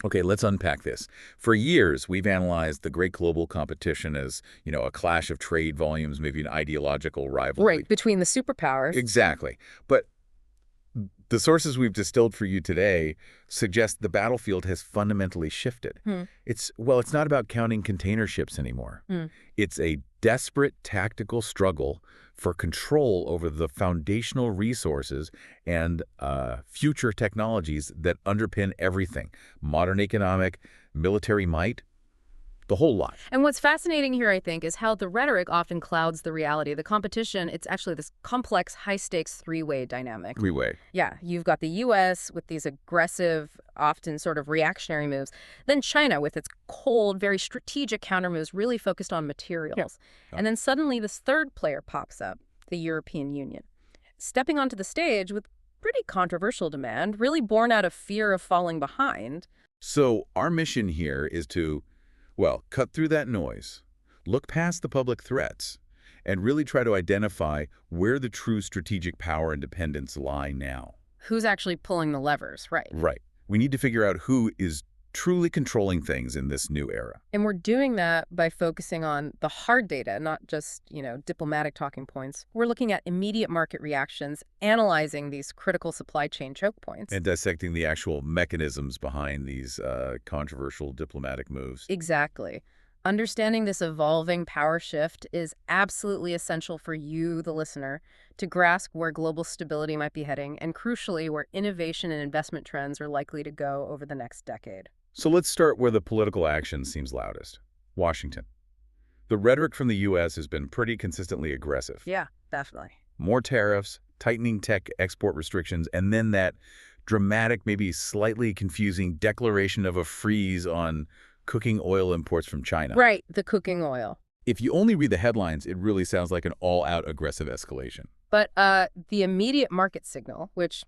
Okay, let's unpack this. For years, we've analyzed the great global competition as, a clash of trade volumes, maybe an ideological rivalry. Right, between the superpowers. Exactly. But the sources we've distilled for you today suggest the battlefield has fundamentally shifted. Hmm. It's not about counting container ships anymore. Hmm. It's a desperate tactical struggle for control over the foundational resources and future technologies that underpin everything. Modern economic, military might, the whole lot. And what's fascinating here, I think, is how the rhetoric often clouds the reality. The competition, it's actually this complex, high-stakes three-way dynamic. Three-way. Yeah, you've got the U.S. with these aggressive, often sort of reactionary moves. Then China with its cold, very strategic counter moves really focused on materials. Yeah. And then suddenly this third player pops up, the European Union, stepping onto the stage with pretty controversial demand, really born out of fear of falling behind. So our mission here is to, cut through that noise, look past the public threats, and really try to identify where the true strategic power and dependence lie now. Who's actually pulling the levers, right? Right. We need to figure out who is truly controlling things in this new era. And we're doing that by focusing on the hard data, not just, diplomatic talking points. We're looking at immediate market reactions, analyzing these critical supply chain choke points. And dissecting the actual mechanisms behind these controversial diplomatic moves. Exactly. Understanding this evolving power shift is absolutely essential for you, the listener, to grasp where global stability might be heading and, crucially, where innovation and investment trends are likely to go over the next decade. So let's start where the political action seems loudest. Washington. The rhetoric from the U.S. has been pretty consistently aggressive. Yeah, definitely. More tariffs, tightening tech export restrictions, and then that dramatic, maybe slightly confusing declaration of a freeze on cooking oil imports from China. Right, the cooking oil. If you only read the headlines, it really sounds like an all-out aggressive escalation. But the immediate market signal, which,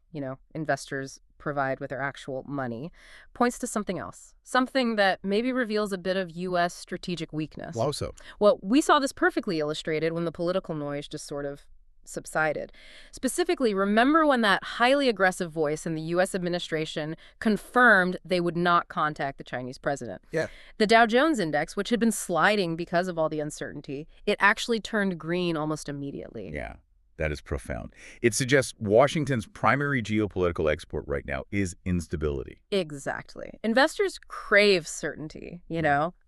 investors provide with their actual money, points to something else. Something that maybe reveals a bit of U.S. strategic weakness. How so? Well, we saw this perfectly illustrated when the political noise just sort of subsided. Specifically, remember when that highly aggressive voice in the U.S. administration confirmed they would not contact the Chinese president? Yeah. The Dow Jones Index, which had been sliding because of all the uncertainty, it actually turned green almost immediately. Yeah. That is profound. It suggests Washington's primary geopolitical export right now is instability. Exactly. Investors crave certainty,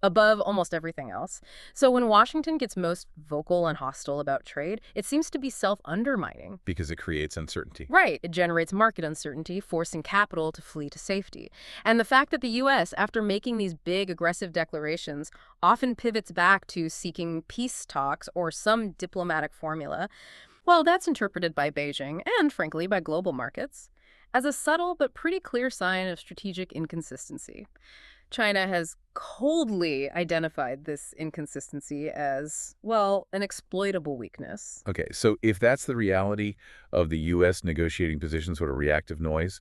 above almost everything else. So when Washington gets most vocal and hostile about trade, it seems to be self-undermining. Because it creates uncertainty. Right. It generates market uncertainty, forcing capital to flee to safety. And the fact that the U.S., after making these big, aggressive declarations, often pivots back to seeking peace talks or some diplomatic formula, well, that's interpreted by Beijing and, frankly, by global markets as a subtle but pretty clear sign of strategic inconsistency. China has coldly identified this inconsistency as, an exploitable weakness. Okay, so if that's the reality of the U.S. negotiating position, sort of reactive noise,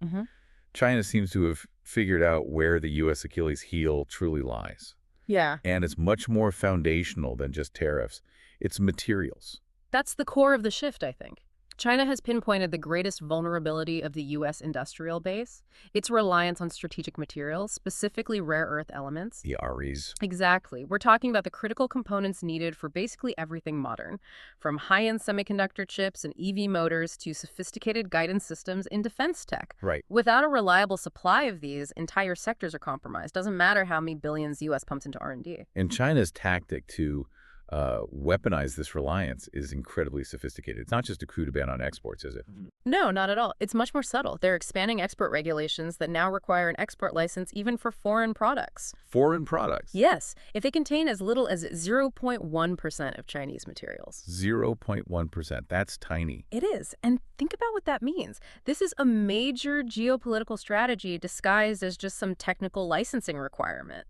China seems to have figured out where the U.S. Achilles heel truly lies. Yeah. And it's much more foundational than just tariffs. It's materials. That's the core of the shift, I think. China has pinpointed the greatest vulnerability of the U.S. industrial base, its reliance on strategic materials, specifically rare earth elements. The REs. Exactly. We're talking about the critical components needed for basically everything modern, from high-end semiconductor chips and EV motors to sophisticated guidance systems in defense tech. Right. Without a reliable supply of these, entire sectors are compromised. Doesn't matter how many billions U.S. pumps into R&D. And China's tactic to weaponize this reliance is incredibly sophisticated. It's not just a coup to ban on exports, is it? No, not at all. It's much more subtle. They're expanding export regulations that now require an export license even for foreign products. Foreign products? Yes, if they contain as little as 0.1% of Chinese materials. 0.1%. That's tiny. It is. And think about what that means. This is a major geopolitical strategy disguised as just some technical licensing requirement.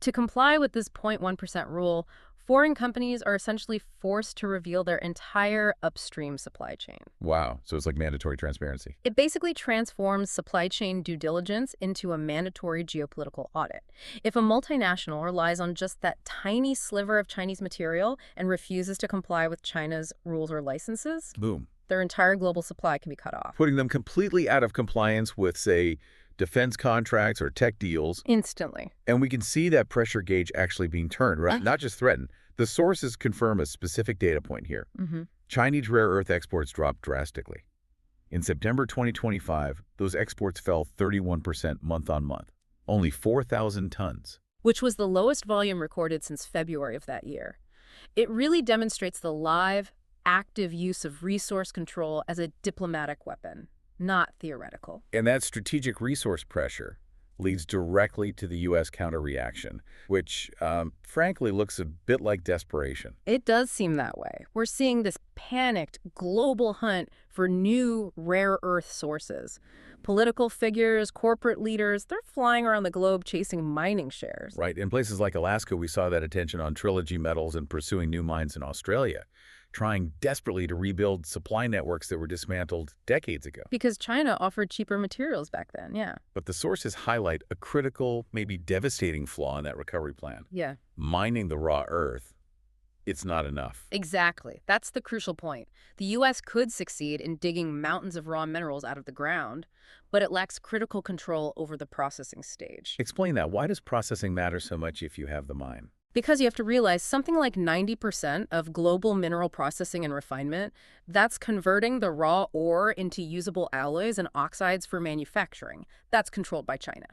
To comply with this 0.1% rule, foreign companies are essentially forced to reveal their entire upstream supply chain. Wow. So it's like mandatory transparency. It basically transforms supply chain due diligence into a mandatory geopolitical audit. If a multinational relies on just that tiny sliver of Chinese material and refuses to comply with China's rules or licenses, boom, their entire global supply can be cut off. Putting them completely out of compliance with, say, defense contracts or tech deals. Instantly. And we can see that pressure gauge actually being turned, right? Not just threatened. The sources confirm a specific data point here. Chinese rare earth exports dropped drastically. In September 2025, those exports fell 31% month on month, only 4,000 tons. Which was the lowest volume recorded since February of that year. It really demonstrates the live, active use of resource control as a diplomatic weapon, not theoretical. And that strategic resource pressure leads directly to the U.S. counterreaction, which, frankly, looks a bit like desperation. It does seem that way. We're seeing this panicked global hunt for new rare earth sources. Political figures, corporate leaders, they're flying around the globe chasing mining shares. Right. In places like Alaska, we saw that attention on Trilogy Metals and pursuing new mines in Australia, trying desperately to rebuild supply networks that were dismantled decades ago. Because China offered cheaper materials back then, yeah. But the sources highlight a critical, maybe devastating flaw in that recovery plan. Yeah. Mining the raw earth, it's not enough. Exactly. That's the crucial point. The U.S. could succeed in digging mountains of raw minerals out of the ground, but it lacks critical control over the processing stage. Explain that. Why does processing matter so much if you have the mine? Because you have to realize something like 90% of global mineral processing and refinement, that's converting the raw ore into usable alloys and oxides for manufacturing. That's controlled by China.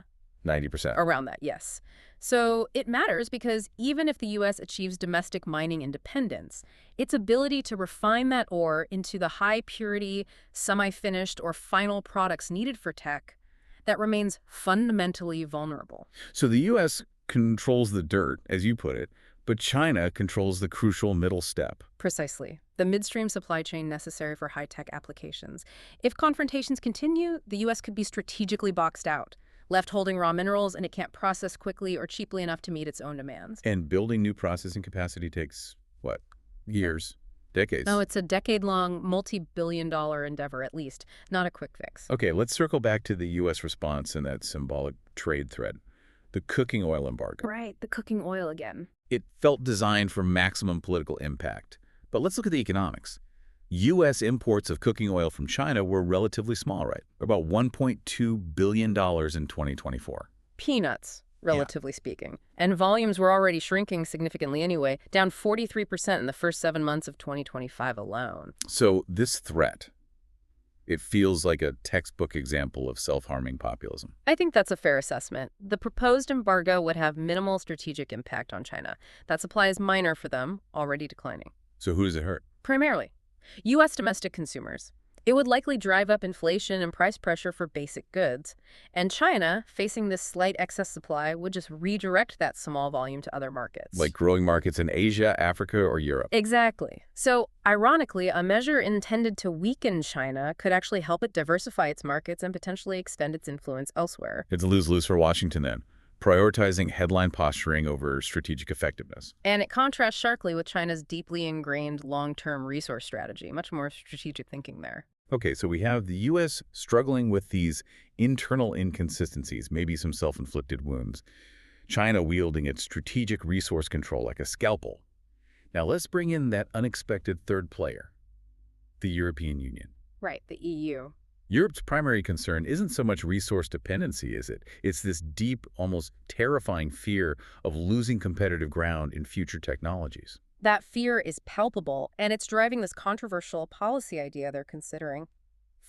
90%. Around that, yes. So it matters because even if the U.S. achieves domestic mining independence, its ability to refine that ore into the high-purity, semi-finished, or final products needed for tech, that remains fundamentally vulnerable. So the U.S. controls the dirt, as you put it, but China controls the crucial middle step. Precisely. The midstream supply chain necessary for high-tech applications. If confrontations continue, the U.S. could be strategically boxed out, left holding raw minerals, and it can't process quickly or cheaply enough to meet its own demands. And building new processing capacity takes, what, years, decades? No, it's a decade-long, multi-billion-dollar endeavor at least, not a quick fix. Okay, let's circle back to the U.S. response and that symbolic trade thread. The cooking oil embargo. Right, the cooking oil again. It felt designed for maximum political impact. But let's look at the economics. U.S. imports of cooking oil from China were relatively small, right? About $1.2 billion in 2024. Peanuts, relatively speaking. And volumes were already shrinking significantly anyway, down 43% in the first 7 months of 2025 alone. So this threat, it feels like a textbook example of self-harming populism. I think that's a fair assessment. The proposed embargo would have minimal strategic impact on China. That supply is minor for them, already declining. So who does it hurt? Primarily, U.S. domestic consumers. It would likely drive up inflation and price pressure for basic goods. And China, facing this slight excess supply, would just redirect that small volume to other markets. Like growing markets in Asia, Africa, or Europe. Exactly. So, ironically, a measure intended to weaken China could actually help it diversify its markets and potentially extend its influence elsewhere. It's a lose-lose for Washington then, prioritizing headline posturing over strategic effectiveness. And it contrasts sharply with China's deeply ingrained long-term resource strategy, much more strategic thinking there. Okay, so we have the U.S. struggling with these internal inconsistencies, maybe some self-inflicted wounds. China wielding its strategic resource control like a scalpel. Now let's bring in that unexpected third player, the European Union. Right, the EU. Europe's primary concern isn't so much resource dependency, is it? It's this deep, almost terrifying fear of losing competitive ground in future technologies. That fear is palpable, and it's driving this controversial policy idea they're considering.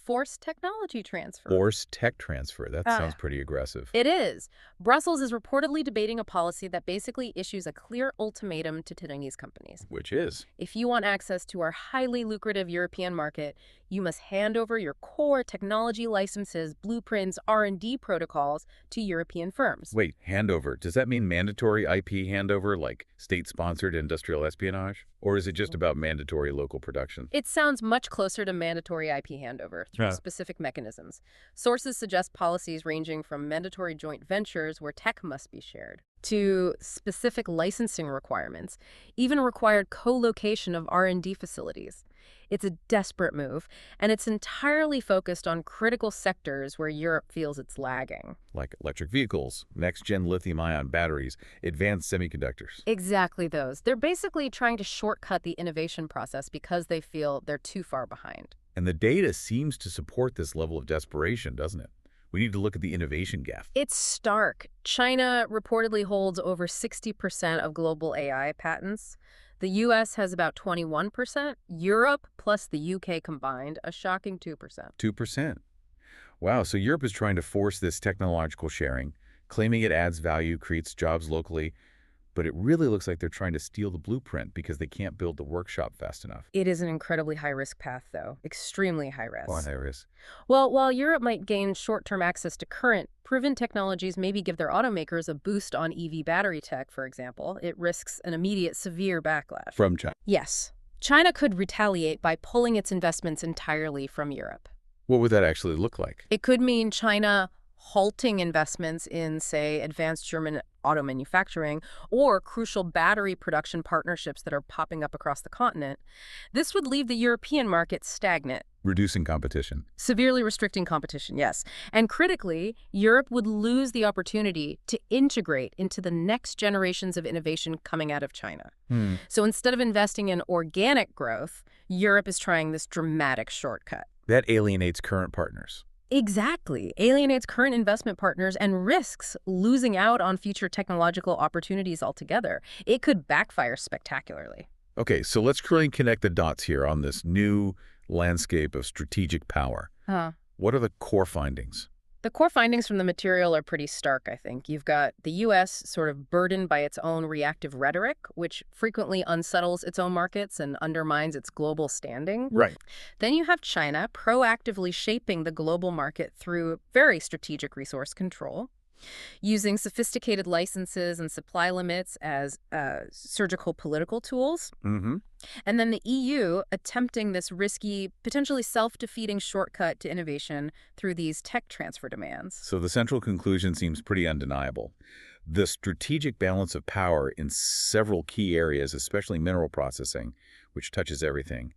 Forced technology transfer. Forced tech transfer. That sounds pretty aggressive. It is. Brussels is reportedly debating a policy that basically issues a clear ultimatum to Chinese companies. Which is? If you want access to our highly lucrative European market, you must hand over your core technology licenses, blueprints, R&D protocols to European firms. Wait, handover. Does that mean mandatory IP handover, like state-sponsored industrial espionage? Or is it just about mandatory local production? It sounds much closer to mandatory IP handover through specific mechanisms. Sources suggest policies ranging from mandatory joint ventures where tech must be shared to specific licensing requirements, even required co-location of R&D facilities. It's a desperate move, and it's entirely focused on critical sectors where Europe feels it's lagging. Like electric vehicles, next-gen lithium-ion batteries, advanced semiconductors. Exactly those. They're basically trying to shortcut the innovation process because they feel they're too far behind. And the data seems to support this level of desperation, doesn't it? We need to look at the innovation gap. It's stark. China reportedly holds over 60% of global AI patents. The US has about 21%. Europe plus the UK combined, a shocking 2%. 2%. Wow, so Europe is trying to force this technological sharing, claiming it adds value, creates jobs locally, but it really looks like they're trying to steal the blueprint because they can't build the workshop fast enough. It is an incredibly high-risk path, though. Extremely high Quite risk. high risk. Well, while Europe might gain short-term access to current, proven technologies maybe give their automakers a boost on EV battery tech, for example, it risks an immediate severe backlash. From China. Yes. China could retaliate by pulling its investments entirely from Europe. What would that actually look like? It could mean China halting investments in, say, advanced German auto manufacturing or crucial battery production partnerships that are popping up across the continent. This would leave the European market stagnant, Reducing competition. severely restricting competition, yes. And critically, Europe would lose the opportunity to integrate into the next generations of innovation coming out of China. So instead of investing in organic growth, Europe is trying this dramatic shortcut. That alienates current partners. Exactly. Alienates current investment partners and risks losing out on future technological opportunities altogether. It could backfire spectacularly. Okay, so let's try and connect the dots here on this new landscape of strategic power. What are the core findings? The core findings from the material are pretty stark, I think. You've got the U.S. sort of burdened by its own reactive rhetoric, which frequently unsettles its own markets and undermines its global standing. Right. Then you have China proactively shaping the global market through very strategic resource control, using sophisticated licenses and supply limits as surgical political tools. And then the EU attempting this risky, potentially self-defeating shortcut to innovation through these tech transfer demands. So the central conclusion seems pretty undeniable. The strategic balance of power in several key areas, especially mineral processing, which touches everything,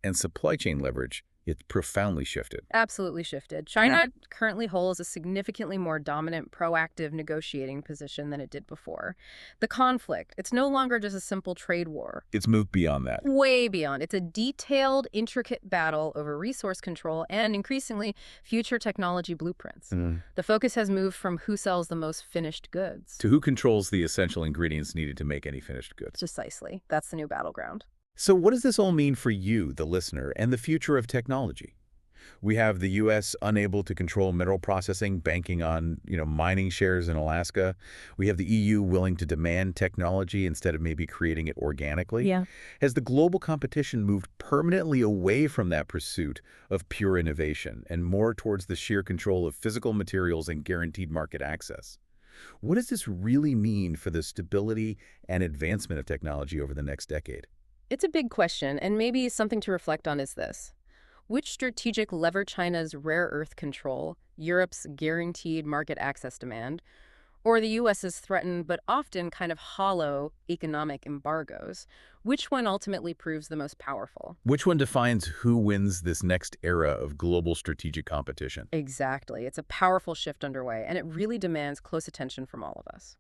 and supply chain leverage, it's profoundly shifted. Absolutely shifted. China currently holds a significantly more dominant, proactive negotiating position than it did before. The conflict, it's no longer just a simple trade war. It's moved beyond that. Way beyond. It's a detailed, intricate battle over resource control and, increasingly, future technology blueprints. The focus has moved from who sells the most finished goods. To who controls the essential ingredients needed to make any finished goods. Precisely. That's the new battleground. So what does this all mean for you, the listener, and the future of technology? We have the U.S. unable to control mineral processing, banking on, mining shares in Alaska. We have the EU willing to demand technology instead of maybe creating it organically. Yeah. Has the global competition moved permanently away from that pursuit of pure innovation and more towards the sheer control of physical materials and guaranteed market access? What does this really mean for the stability and advancement of technology over the next decade? It's a big question, and maybe something to reflect on is this. Which strategic lever China's rare earth control, Europe's guaranteed market access demand, or the U.S.'s threatened but often kind of hollow economic embargoes, which one ultimately proves the most powerful? Which one defines who wins this next era of global strategic competition? Exactly. It's a powerful shift underway, and it really demands close attention from all of us.